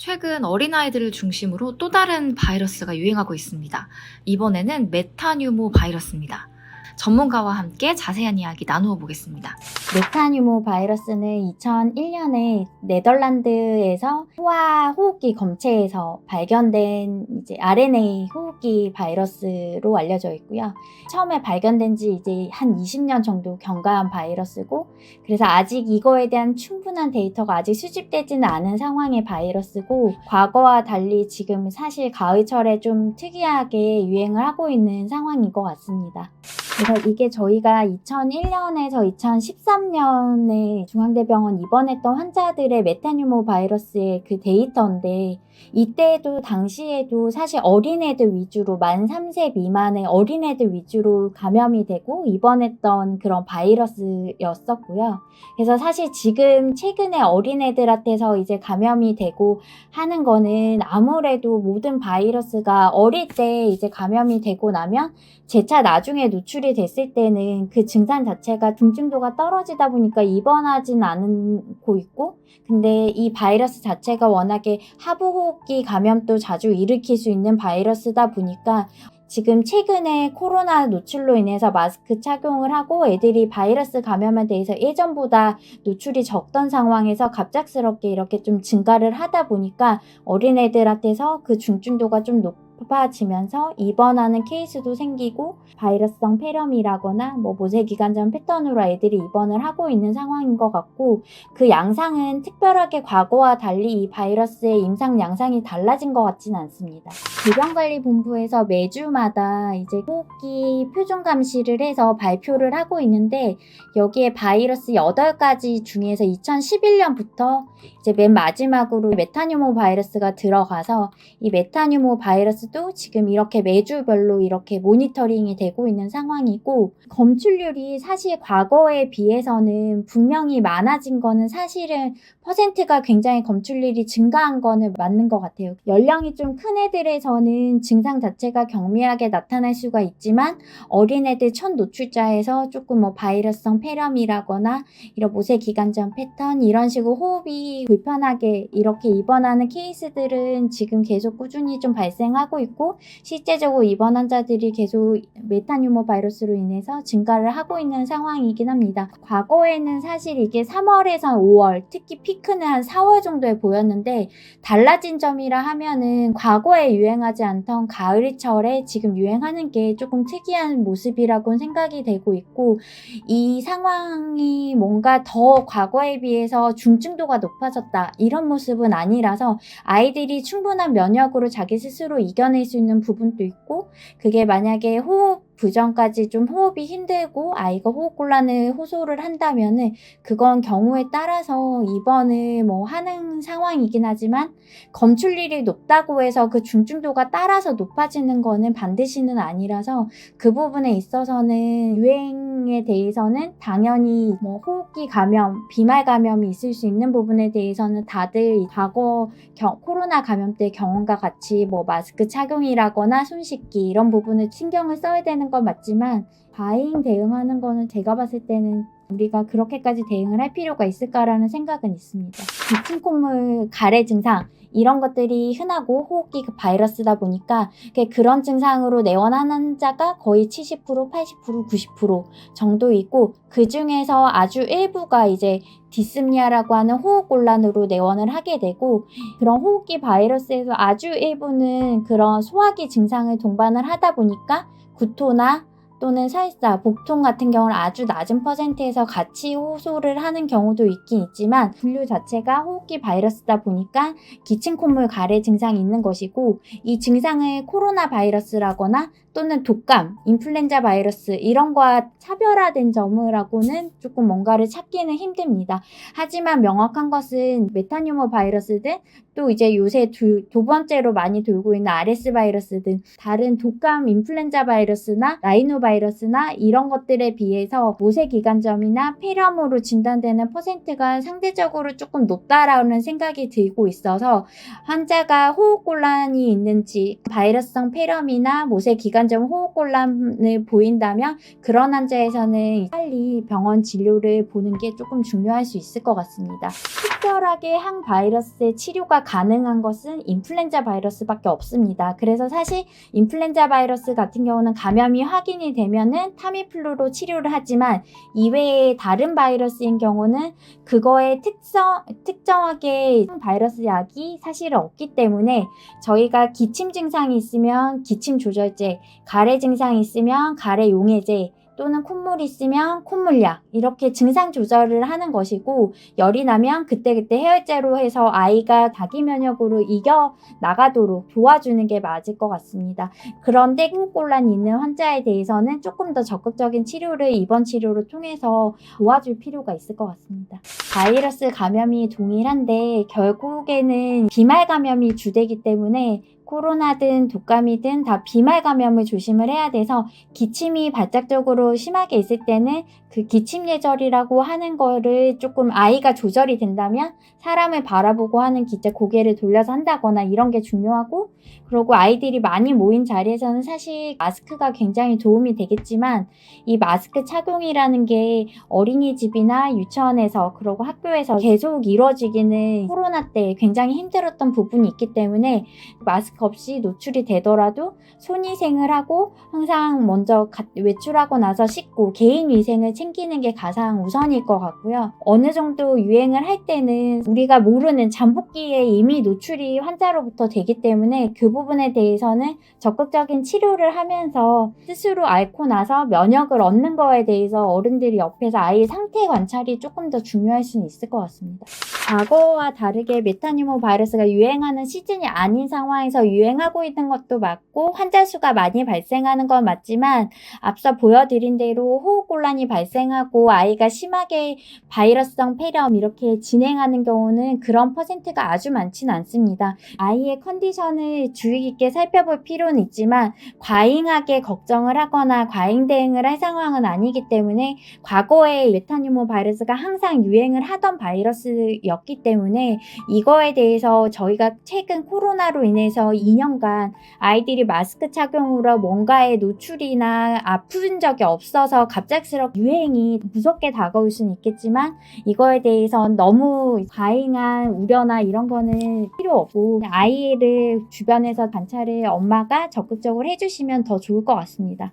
최근 어린아이들을 중심으로 또 다른 바이러스가 유행하고 있습니다. 이번에는 메타뉴모 바이러스입니다. 전문가와 함께 자세한 이야기 나누어 보겠습니다. 메타뉴모 바이러스는 2001년에 네덜란드에서 소아 호흡기 검체에서 발견된 RNA 호흡기 바이러스로 알려져 있고요. 처음에 발견된 지 이제 한 20년 정도 경과한 바이러스고, 그래서 아직 이거에 대한 충분한 데이터가 아직 수집되지는 않은 상황의 바이러스고, 과거와 달리 지금 사실 가을철에 좀 특이하게 유행을 하고 있는 상황인 것 같습니다. 그래서 이게 저희가 2001년에서 2013년에 중앙대병원 입원했던 환자들의 메타뉴모 바이러스의 그 데이터인데, 이때도 당시에도 사실 어린애들 위주로 만 3세 미만의 어린애들 위주로 감염이 되고 입원했던 그런 바이러스였었고요. 그래서 사실 지금 최근에 어린애들한테서 이제 감염이 되고 하는 거는 아무래도 모든 바이러스가 어릴 때 이제 감염이 되고 나면 재차 나중에 노출이 됐을 때는 그 증상 자체가 중증도가 떨어지다 보니까 입원하진 않고 있고, 근데 이 바이러스 자체가 워낙에 하부호흡기 감염도 자주 일으킬 수 있는 바이러스다 보니까 지금 최근에 코로나 노출로 인해서 마스크 착용을 하고 애들이 바이러스 감염에 대해서 예전보다 노출이 적던 상황에서 갑작스럽게 이렇게 좀 증가를 하다 보니까 어린애들한테서 그 중증도가 좀 높아지면서 입원하는 케이스도 생기고, 바이러스성 폐렴이라거나 모세기관전 패턴으로 애들이 입원을 하고 있는 상황인 것 같고, 그 양상은 특별하게 과거와 달리 이 바이러스의 임상 양상이 달라진 것 같지는 않습니다. 질병관리본부에서 매주마다 이제 호흡기 표준 감시를 해서 발표를 하고 있는데, 여기에 바이러스 8가지 중에서 2011년부터 이제 맨 마지막으로 메타뉴모 바이러스가 들어가서, 이 메타뉴모 바이러스도 지금 이렇게 매주별로 이렇게 모니터링이 되고 있는 상황이고, 검출률이 사실 과거에 비해서는 분명히 많아진 거는 사실은 퍼센트가 굉장히 검출률이 증가한 거는 맞는 것 같아요. 연령이 좀 큰 애들에서는 증상 자체가 경미하게 나타날 수가 있지만, 어린애들 첫 노출자에서 조금 바이러스성 폐렴이라거나 이런 모세기관전 패턴 이런 식으로 호흡이 불편하게 이렇게 입원하는 케이스들은 지금 계속 꾸준히 좀 발생하고 있고, 실제적으로 입원 환자들이 계속 메타뉴모 바이러스로 인해서 증가를 하고 있는 상황이긴 합니다. 과거에는 사실 이게 3월에서 5월, 특히 피크는 한 4월 정도에 보였는데, 달라진 점이라 하면은 과거에 유행하지 않던 가을철에 지금 유행하는 게 조금 특이한 모습이라고는 생각이 되고 있고, 이 상황이 뭔가 더 과거에 비해서 중증도가 높아졌다 이런 모습은 아니라서 아이들이 충분한 면역으로 자기 스스로 이겨낼 수 있는 부분도 있고, 그게 만약에 호흡 부전까지 좀 호흡이 힘들고 아이가 호흡곤란을 호소를 한다면은 그건 경우에 따라서 입원을 하는 상황이긴 하지만, 검출률이 높다고 해서 그 중증도가 따라서 높아지는 거는 반드시는 아니라서, 그 부분에 있어서는 유행에 대해서는 당연히 호흡기 감염, 비말 감염이 있을 수 있는 부분에 대해서는 다들 과거 코로나 감염 때 경험과 같이 마스크 착용이라거나 손 씻기 이런 부분을 신경을 써야 되는 건 맞지만, 과잉 대응하는 거는 제가 봤을 때는 우리가 그렇게까지 대응을 할 필요가 있을까라는 생각은 있습니다. 기침 콧물 가래 증상 이런 것들이 흔하고 호흡기 바이러스다 보니까 그런 증상으로 내원하는 환자가 거의 70%, 80%, 90% 정도 있고, 그 중에서 아주 일부가 이제 디스니아라고 하는 호흡곤란으로 내원을 하게 되고, 그런 호흡기 바이러스에서 아주 일부는 그런 소화기 증상을 동반을 하다 보니까 구토나 또는 설사, 복통 같은 경우는 아주 낮은 퍼센트에서 같이 호소를 하는 경우도 있긴 있지만, 분류 자체가 호흡기 바이러스다 보니까 기침 콧물 가래 증상이 있는 것이고, 이 증상을 코로나 바이러스라거나 또는 독감, 인플루엔자 바이러스 이런 거와 차별화된 점이라고는 조금 뭔가를 찾기는 힘듭니다. 하지만 명확한 것은 메타뉴모 바이러스든 또 이제 요새 두 번째로 많이 돌고 있는 RS 바이러스 등 다른 독감, 인플루엔자 바이러스나 라이노 아데노바이러스나 이런 것들에 비해서 모세기관점이나 폐렴으로 진단되는 퍼센트가 상대적으로 조금 높다라는 생각이 들고 있어서 환자가 호흡곤란이 있는지 바이러스성 폐렴이나 모세기관점 호흡곤란을 보인다면 그런 환자에서는 빨리 병원 진료를 보는 게 조금 중요할 수 있을 것 같습니다. 특별하게 항바이러스의 치료가 가능한 것은 인플루엔자 바이러스밖에 없습니다. 그래서 사실 인플루엔자 바이러스 같은 경우는 감염이 확인이 되면은 타미플루로 치료를 하지만 이외에 다른 바이러스인 경우는 그거에 특정하게 바이러스 약이 사실 없기 때문에 저희가 기침 증상이 있으면 기침 조절제, 가래 증상이 있으면 가래 용해제, 또는 콧물이 있으면 콧물약 이렇게 증상 조절을 하는 것이고 열이 나면 그때그때 해열제로 해서 아이가 자기 면역으로 이겨 나가도록 도와주는 게 맞을 것 같습니다. 그런데 호흡곤란이 있는 환자에 대해서는 조금 더 적극적인 치료를 입원 치료를 통해서 도와줄 필요가 있을 것 같습니다. 바이러스 감염이 동일한데 결국에는 비말 감염이 주되기 때문에 코로나든 독감이든 다 비말 감염을 조심을 해야 돼서 기침이 발작적으로 심하게 있을 때는 그 기침 예절이라고 하는 거를 조금 아이가 조절이 된다면 사람을 바라보고 하는 기자 고개를 돌려서 한다거나 이런 게 중요하고 그리고 아이들이 많이 모인 자리에서는 사실 마스크가 굉장히 도움이 되겠지만 이 마스크 착용이라는 게 어린이집이나 유치원에서 그리고 학교에서 계속 이루어지기는 코로나 때 굉장히 힘들었던 부분이 있기 때문에 마스크 없이 노출이 되더라도 손위생을 하고 항상 먼저 외출하고 나서 씻고 개인 위생을 챙기는 게 가장 우선일 것 같고요. 어느 정도 유행을 할 때는 우리가 모르는 잠복기에 이미 노출이 환자로부터 되기 때문에 그 부분에 대해서는 적극적인 치료를 하면서 스스로 앓고 나서 면역을 얻는 거에 대해서 어른들이 옆에서 아이의 상태 관찰이 조금 더 중요할 수는 있을 것 같습니다. 과거와 다르게 메타뉴모 바이러스가 유행하는 시즌이 아닌 상황에서 유행하고 있는 것도 맞고 환자 수가 많이 발생하는 건 맞지만 앞서 보여드린 대로 호흡곤란이 발생하고 아이가 심하게 바이러스성 폐렴 이렇게 진행하는 경우는 그런 퍼센트가 아주 많지는 않습니다. 아이의 컨디션을 주의 깊게 살펴볼 필요는 있지만 과잉하게 걱정을 하거나 과잉 대응을 할 상황은 아니기 때문에 과거에 메타뉴모 바이러스가 항상 유행을 하던 바이러스였기 때문에 이거에 대해서 저희가 최근 코로나로 인해서 2년간 아이들이 마스크 착용으로 뭔가의 노출이나 아픈 적이 없어서 갑작스럽게 유행이 무섭게 다가올 수는 있겠지만 이거에 대해선 너무 과잉한 우려나 이런 거는 필요 없고 아이를 주변에서 관찰을 엄마가 적극적으로 해주시면 더 좋을 것 같습니다.